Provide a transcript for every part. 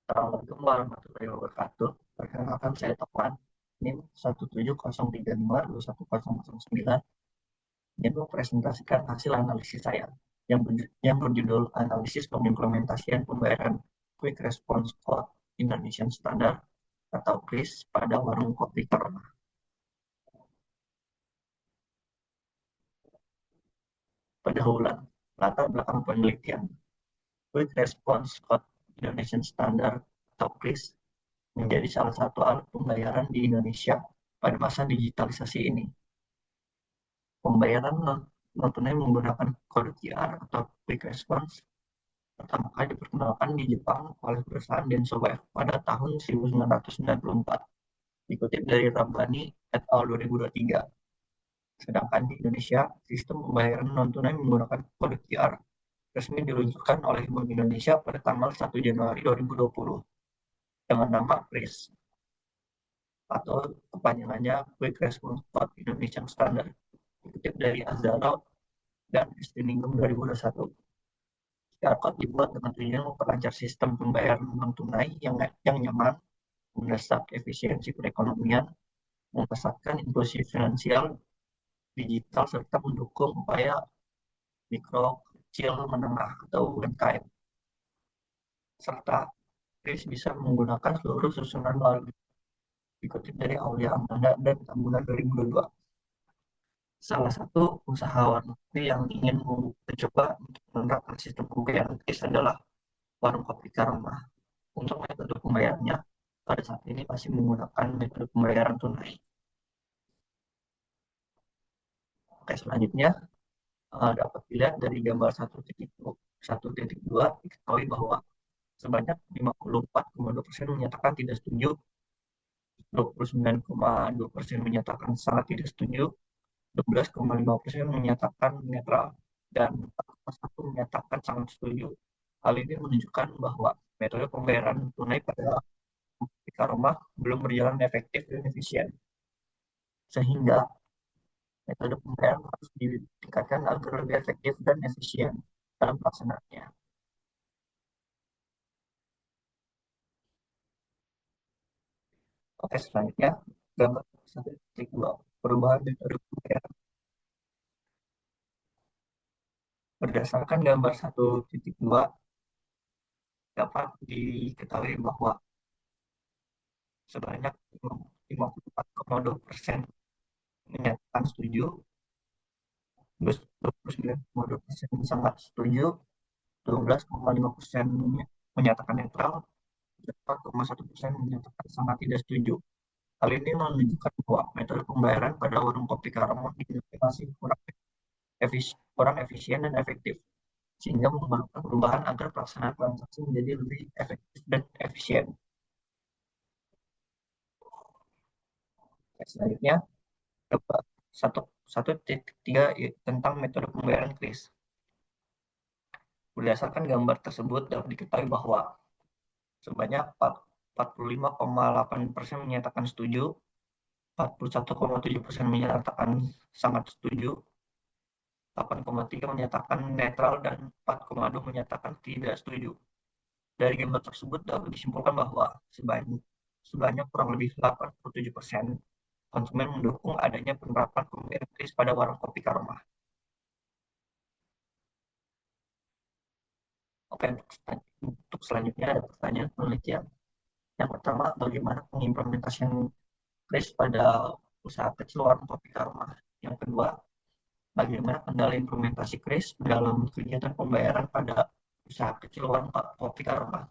Assalamualaikum warahmatullahi wabarakatuh. Perkenalkan saya Topan. NIM 17035211009. Ini mempresentasikan hasil analisis saya yang berjudul Analisis Pengimplementasian Pembayaran Quick Response Code Indonesian Standard atau KRIS pada warung kopi Karma. Pendahuluan, latar belakang penelitian. Quick Response Code Indonesian Standard atau KRIS menjadi salah satu alat pembayaran di Indonesia pada masa digitalisasi ini. Pembayaran non-tunai menggunakan kode QR atau Quick Response pertama kali diperkenalkan di Jepang oleh perusahaan Denso Wave pada tahun 1994, dikutip dari Rabbani et al. 2023. Sedangkan di Indonesia, sistem pembayaran non-tunai menggunakan kode QR resmi diluncurkan oleh Bank Indonesia pada tanggal 1 Januari 2020 dengan nama KRIS atau kepanjangannya Quick Response Code Indonesian Standard, dikutip dari Azaro dan Estiningum 2021. QR Code dibuat dengan tujuan memperlancar sistem pembayaran non-tunai yang nyaman, mendesak efisiensi perekonomian, mempersatukan inklusi finansial digital, serta mendukung upaya mikro, kecil, menengah, atau UMKM. Serta KRIS bisa menggunakan seluruh susunan melalui dikutip dari Aulia Amanda dan Tambunan 2022. Salah satu usahawan yang ingin mencoba untuk menerapkan sistem pembayaran KRIS adalah warung kopi Karma. Untuk metode pembayarannya, pada saat ini masih menggunakan metode pembayaran tunai. Oke, selanjutnya dapat dilihat dari gambar 1.2 diketahui bahwa sebanyak 54,2% menyatakan tidak setuju, 29,2% menyatakan sangat tidak setuju, 12,5% menyatakan netral, dan 4,1% menyatakan sangat setuju. Hal ini menunjukkan bahwa metode pembayaran tunai pada Karoma belum berjalan efektif dan efisien, sehingga metode pembayaran harus ditingkatkan agar lebih efektif dan efisien dalam pelaksanaannya. Oke, selanjutnya gambar 1.2 perubahan metode pembayaran. Berdasarkan gambar 1.2 dapat diketahui bahwa sebanyak 54,2% menyatakan setuju, 29,2% sangat setuju, 12,5% menyatakan netral, 4,1% menyatakan sangat tidak setuju. Hal ini menunjukkan bahwa metode pembayaran pada warung kopi Karamo masih kurang efisien dan efektif, sehingga memerlukan perubahan agar pelaksanaan transaksi menjadi lebih efektif dan efisien. Selanjutnya, satu 1.3 tentang metode pembayaran KRIS. Berdasarkan gambar tersebut dapat diketahui bahwa sebanyak 45,8% menyatakan setuju, 41,7% menyatakan sangat setuju, 8,3 menyatakan netral, dan 4,2 menyatakan tidak setuju. Dari gambar tersebut dapat disimpulkan bahwa sebanyak kurang lebih 87% konsumen mendukung adanya penerapan pembayaran kris pada warung kopi Karomah. Oke, untuk selanjutnya ada pertanyaan penelitian. Yang pertama, bagaimana pengimplementasian kris pada usaha kecil warung kopi Karomah? Yang kedua, bagaimana kendala implementasi kris dalam kegiatan pembayaran pada usaha kecil warung kopi Karomah?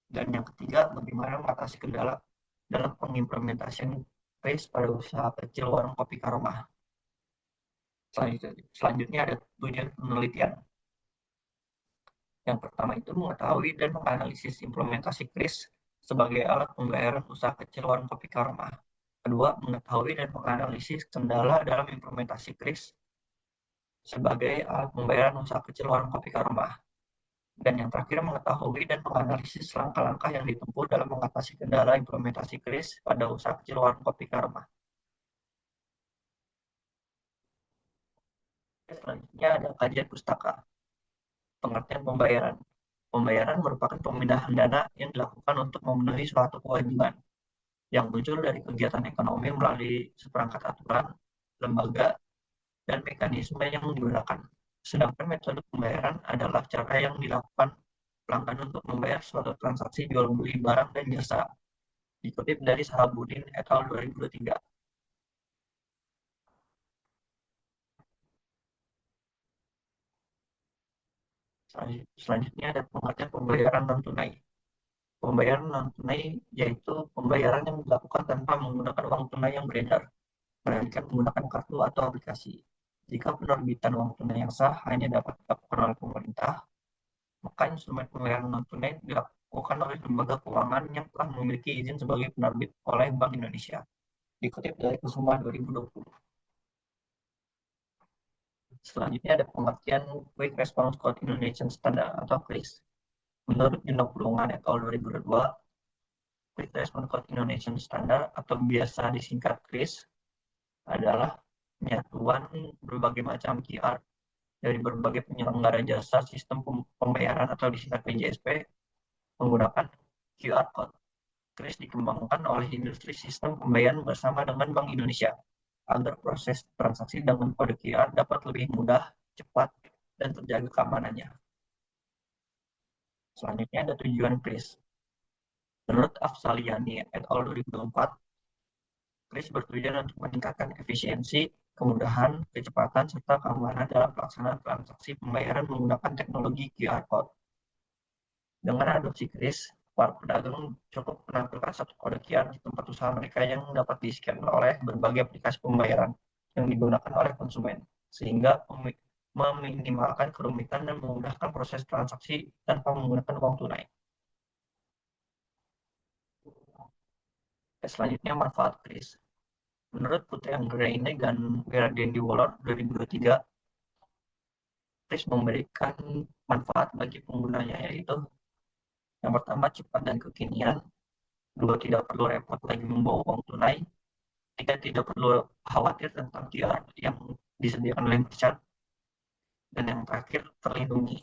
Dan yang ketiga, bagaimana mengatasi kendala dalam pengimplementasian kris pada usaha kecil warung kopi Karomah? Selanjutnya ada tujuan penelitian. Yang pertama itu mengetahui dan menganalisis implementasi kris sebagai alat pembayaran usaha kecil warung kopi Karma. Kedua, mengetahui dan menganalisis kendala dalam implementasi kris sebagai alat pembayaran usaha kecil warung kopi Karma. Dan yang terakhir, mengetahui dan menganalisis langkah-langkah yang ditempuh dalam mengatasi kendala implementasi kris pada usaha kecil warung kopi Karma. Selanjutnya ada kajian pustaka, pengertian pembayaran. Pembayaran merupakan pemindahan dana yang dilakukan untuk memenuhi suatu kewajiban yang muncul dari kegiatan ekonomi melalui seperangkat aturan, lembaga, dan mekanisme yang digunakan. Sedangkan metode pembayaran adalah cara yang dilakukan pelanggan untuk membayar suatu transaksi jual beli barang dan jasa. Dikutip dari Sahabudin et al. 2023. Selanjutnya ada pengertian pembayaran non tunai. Pembayaran non tunai yaitu pembayaran yang dilakukan tanpa menggunakan uang tunai yang beredar, melainkan menggunakan kartu atau aplikasi. Jika penerbitan uang tunai yang sah hanya dapat dilakukan oleh pemerintah, maka instrumen pembayaran non tunai dilakukan oleh lembaga keuangan yang telah memiliki izin sebagai penerbit oleh Bank Indonesia. Dikutip dari Kusuma 2020. Selanjutnya ada pengertian Quick Response Code Indonesian Standard atau KRIS. Menurut Jurnal Perungan et al. 2022, Quick Response Code Indonesian Standard atau biasa disingkat KRIS adalah penyatuan berbagai macam QR dari berbagai penyelenggara jasa sistem pembayaran atau disingkat PJSP menggunakan QR Code. KRIS dikembangkan oleh industri sistem pembayaran bersama dengan Bank Indonesia agar proses transaksi dengan kode QR dapat lebih mudah, cepat, dan terjaga keamanannya. Selanjutnya ada tujuan KRIS. Menurut Afsaliani et al. 2004, KRIS bertujuan untuk meningkatkan efisiensi, kemudahan, kecepatan, serta keamanan dalam pelaksanaan transaksi pembayaran menggunakan teknologi QR Code. Dengan adopsi KRIS, para pedagang cukup menampilkan satu kode QR di tempat usaha mereka yang dapat di-scan oleh berbagai aplikasi pembayaran yang digunakan oleh konsumen, sehingga meminimalkan kerumitan dan memudahkan proses transaksi tanpa menggunakan uang tunai. Selanjutnya, manfaat KRIS. Menurut Putri Anggraini dan Geraldine Waller 2023, KRIS memberikan manfaat bagi penggunanya, yaitu yang pertama cepat dan kekinian, dua tidak perlu repot lagi membawa uang tunai, tiga tidak perlu khawatir tentang QR yang disediakan oleh merchant, dan yang terakhir terlindungi.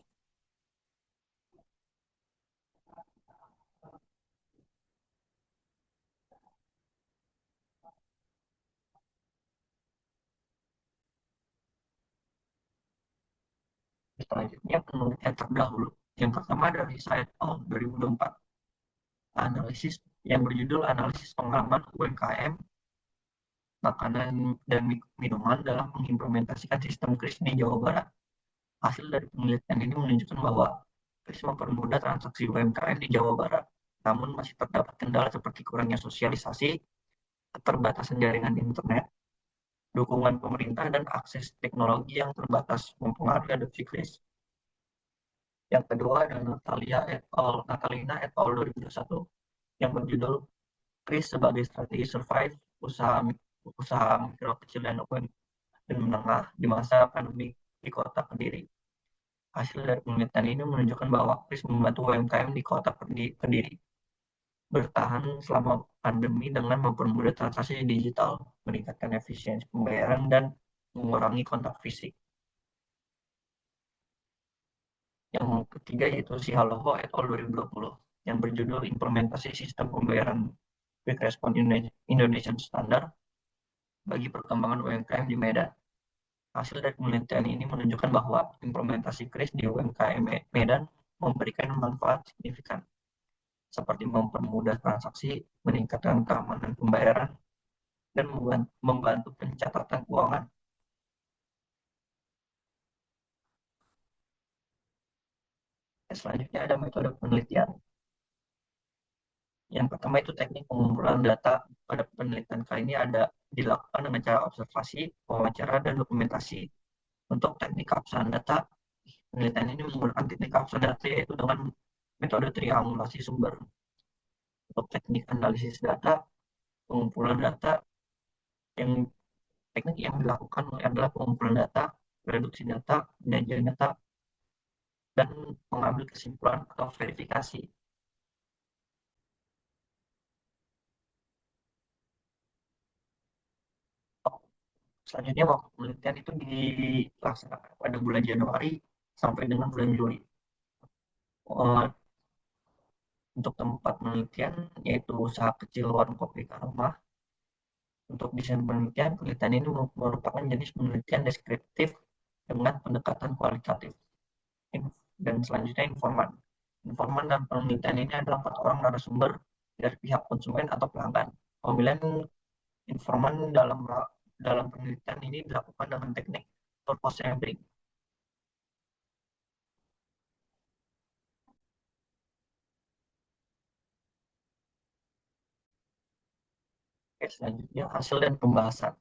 Selanjutnya penelitian terdahulu. Yang pertama dari Said tahun 2024, analisis yang berjudul analisis pengalaman UMKM makanan dan minuman dalam mengimplementasikan sistem KRIS di Jawa Barat. Hasil dari penelitian ini menunjukkan bahwa KRIS mempermudah transaksi UMKM di Jawa Barat, namun masih terdapat kendala seperti kurangnya sosialisasi, keterbatasan jaringan internet, dukungan pemerintah, dan akses teknologi yang terbatas mempengaruhi adopsi KRIS. Yang kedua adalah Natalina et al. 2021 yang berjudul KRIS sebagai strategi survive usaha usaha mikro kecil dan menengah di masa pandemi di kota Kediri. Hasil dari penelitian ini menunjukkan bahwa KRIS membantu UMKM di kota Kediri bertahan selama pandemi dengan mempermudah transaksi digital, meningkatkan efisiensi pembayaran, dan mengurangi kontak fisik. Yang ketiga yaitu si Haloho et al. 2020 yang berjudul Implementasi Sistem Pembayaran Quick Response Indonesian Standard bagi Perkembangan UMKM di Medan. Hasil dari penelitian ini menunjukkan bahwa implementasi KRIS di UMKM Medan memberikan manfaat signifikan, seperti mempermudah transaksi, meningkatkan keamanan pembayaran, dan membantu pencatatan keuangan. Selanjutnya ada metode penelitian. Yang pertama itu teknik pengumpulan data. Pada penelitian kali ini ada dilakukan dengan cara observasi, wawancara, dan dokumentasi. Untuk teknik keabsahan data, penelitian ini menggunakan teknik keabsahan data yaitu dengan metode triangulasi sumber. Untuk teknik analisis data, pengumpulan data, yang teknik yang dilakukan adalah pengumpulan data, reduksi data, penyajian data, dan mengambil kesimpulan atau verifikasi. Selanjutnya, waktu penelitian itu dilaksanakan pada bulan Januari sampai dengan bulan Juli. Eh, untuk tempat penelitian, yaitu usaha kecil warung kopi Karomah. Untuk desain penelitian, penelitian ini merupakan jenis penelitian deskriptif dengan pendekatan kualitatif. Dan selanjutnya informan. Informan dan penelitian ini adalah 4 orang narasumber dari pihak konsumen atau pelanggan. Pemilihan informan dalam penelitian ini dilakukan dengan teknik purpose sampling. Oke, selanjutnya hasil dan pembahasan.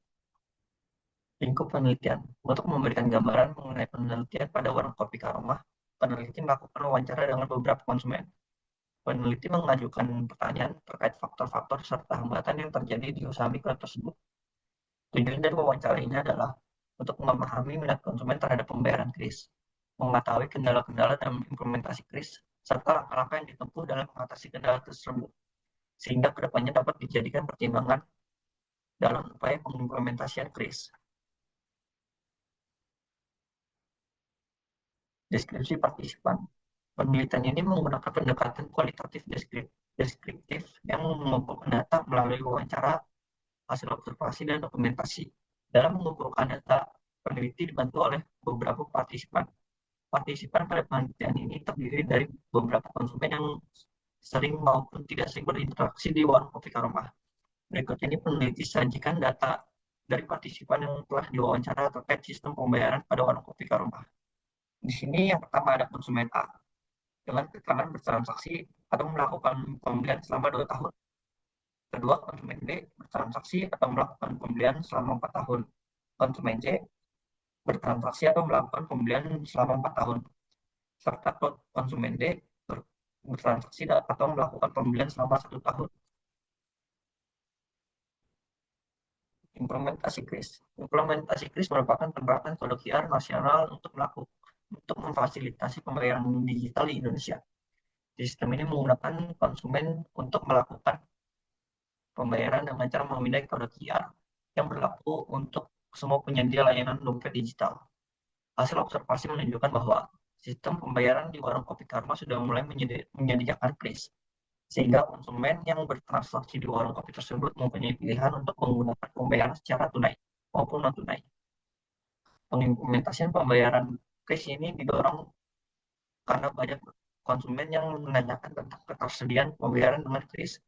Lingkup penelitian. Untuk memberikan gambaran mengenai penelitian pada warung kopi Karomah, peneliti melakukan wawancara dengan beberapa konsumen. Peneliti mengajukan pertanyaan terkait faktor-faktor serta hambatan yang terjadi di usaha mikro tersebut. Tujuan dari wawancara ini adalah untuk memahami minat konsumen terhadap pembayaran kris, mengetahui kendala-kendala dalam implementasi kris, serta langkah-langkah yang ditempuh dalam mengatasi kendala tersebut, sehingga kedepannya dapat dijadikan pertimbangan dalam upaya pengimplementasian kris. Deskripsi partisipan. Penelitian ini menggunakan pendekatan kualitatif deskriptif yang mengumpulkan data melalui wawancara, hasil observasi, dan dokumentasi. Dalam mengumpulkan data, peneliti dibantu oleh beberapa partisipan. Partisipan pada penelitian ini terdiri dari beberapa konsumen yang sering maupun tidak sering berinteraksi di warung kopi Karomah. Berikut ini peneliti sajikan data dari partisipan yang telah diwawancara terkait sistem pembayaran pada warung kopi Karomah. Di sini yang pertama ada konsumen A dengan keterangan bertransaksi atau melakukan pembelian selama 2 tahun. Kedua, konsumen B bertransaksi atau melakukan pembelian selama 4 tahun. Konsumen C bertransaksi atau melakukan pembelian selama 4 tahun. Serta konsumen D bertransaksi atau melakukan pembelian selama 1 tahun. Implementasi KRIS. Implementasi KRIS merupakan penerapan kode QR nasional untuk memfasilitasi pembayaran digital di Indonesia. Sistem ini menggunakan konsumen untuk melakukan pembayaran dengan cara memindai kode QR yang berlaku untuk semua penyedia layanan dompet digital. Hasil observasi menunjukkan bahwa sistem pembayaran di warung kopi Karma sudah mulai menyediakan kris, sehingga konsumen yang bertransaksi di warung kopi tersebut mempunyai pilihan untuk menggunakan pembayaran secara tunai maupun non-tunai. Pengimplementasian pembayaran kris ini didorong karena banyak konsumen yang menanyakan tentang ketersediaan pembayaran dengan kris.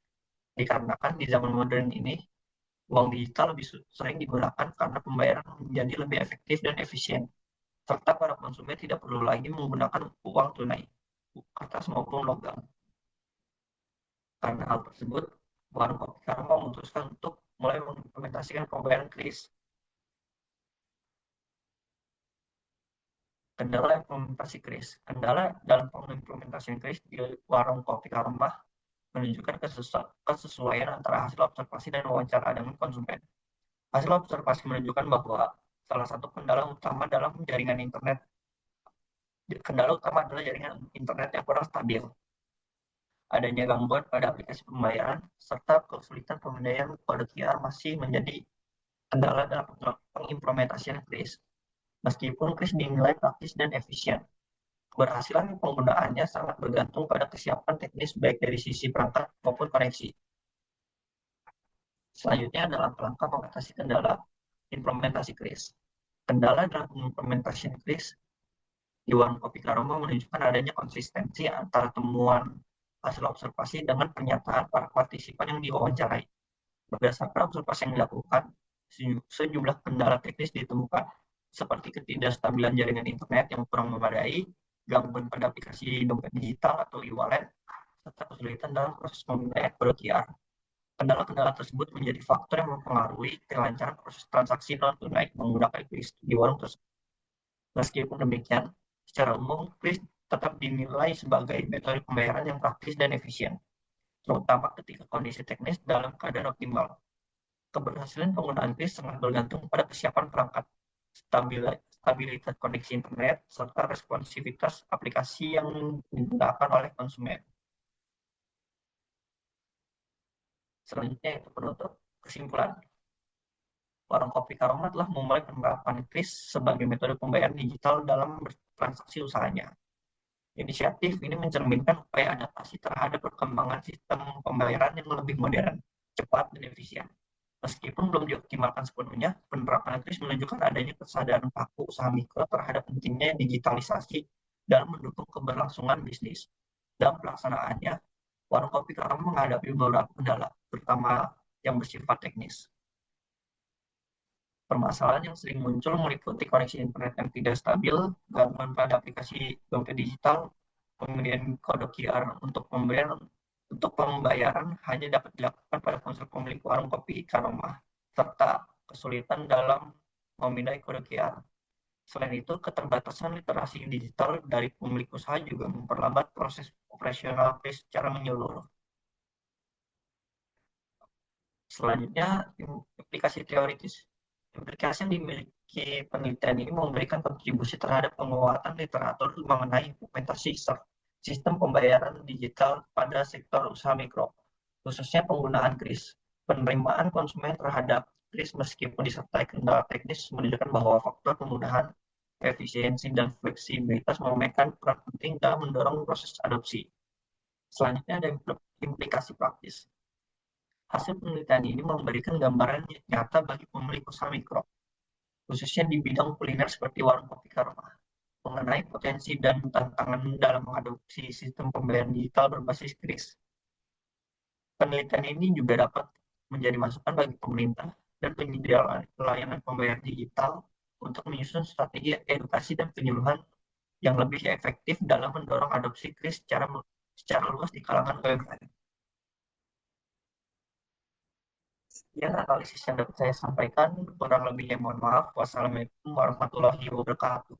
Dikarenakan di zaman modern ini, uang digital lebih sering digunakan karena pembayaran menjadi lebih efektif dan efisien, serta para konsumen tidak perlu lagi menggunakan uang tunai, kertas maupun logam. Karena hal tersebut, warung kopi Karma memutuskan untuk mulai mengimplementasikan pembayaran kris. Kendala implementasi kris. Kendala dalam pengimplementasian kris di warung kopi Karma menunjukkan kesesuaian antara hasil observasi dan wawancara dengan konsumen. Hasil observasi menunjukkan bahwa salah satu kendala utama adalah jaringan internet yang kurang stabil, adanya gangguan pada aplikasi pembayaran, serta kesulitan pemindaian kode QR masih menjadi kendala dalam pengimplementasian kris. Meskipun kris dinilai praktis dan efisien, keberhasilan penggunaannya sangat bergantung pada kesiapan teknis baik dari sisi perangkat maupun koneksi. Selanjutnya adalah langkah mengatasi kendala implementasi kris. Kendala dalam implementasi kris di warung kopi Karoma menunjukkan adanya konsistensi antara temuan hasil observasi dengan pernyataan para partisipan yang diwawancarai. Berdasarkan observasi yang dilakukan, sejumlah kendala teknis ditemukan, seperti ketidakstabilan jaringan internet yang kurang memadai, gangguan pada aplikasi dompet digital atau e-wallet, serta kesulitan dalam proses pemindaian kode QR. Kendala-kendala tersebut menjadi faktor yang mempengaruhi kelancaran proses transaksi non-tunai menggunakan kris di warung tersebut. Meskipun demikian, secara umum, kris tetap dinilai sebagai metode pembayaran yang praktis dan efisien, terutama ketika kondisi teknis dalam keadaan optimal. Keberhasilan penggunaan kris sangat bergantung pada kesiapan perangkat, stabilitas koneksi internet, serta responsivitas aplikasi yang digunakan oleh konsumen. Selanjutnya itu penutup kesimpulan. Warung kopi Karoma telah memulai penerapan kris sebagai metode pembayaran digital dalam transaksi usahanya. Inisiatif ini mencerminkan upaya adaptasi terhadap perkembangan sistem pembayaran yang lebih modern, cepat, dan efisien. Meskipun belum dioptimalkan sepenuhnya, penerapan itu menunjukkan adanya kesadaran pelaku usaha mikro terhadap pentingnya digitalisasi dalam mendukung keberlangsungan bisnis. Dalam pelaksanaannya, warung kopi Karam menghadapi beberapa kendala, terutama yang bersifat teknis. Permasalahan yang sering muncul meliputi koneksi internet yang tidak stabil, gangguan pada aplikasi dompet digital, kemudian kode QR untuk pembayaran hanya dapat dilakukan pada ponsel pemilik warung kopi Karomah, serta kesulitan dalam memindai kode QR. Selain itu, keterbatasan literasi digital dari pemilik usaha juga memperlambat proses operasional secara menyeluruh. Selanjutnya, implikasi teoritis. Implikasi yang dimiliki penelitian ini memberikan kontribusi terhadap penguatan literatur mengenai implementasi sistem pembayaran digital pada sektor usaha mikro, khususnya penggunaan kris. Penerimaan konsumen terhadap kris meskipun disertai kendala teknis menunjukkan bahwa faktor kemudahan, efisiensi, dan fleksibilitas memainkan peran penting dalam mendorong proses adopsi. Selanjutnya ada implikasi praktis. Hasil penelitian ini memberikan gambaran nyata bagi pemilik usaha mikro, khususnya di bidang kuliner seperti warung kopi Karma, mengenai potensi dan tantangan dalam mengadopsi sistem pembayaran digital berbasis kris. Penelitian ini juga dapat menjadi masukan bagi pemerintah dan penyedia layanan pembayaran digital untuk menyusun strategi edukasi dan penyuluhan yang lebih efektif dalam mendorong adopsi kris secara luas di kalangan UMKM. Sekian analisis yang dapat saya sampaikan. Kurang lebihnya mohon maaf. Wassalamualaikum warahmatullahi wabarakatuh.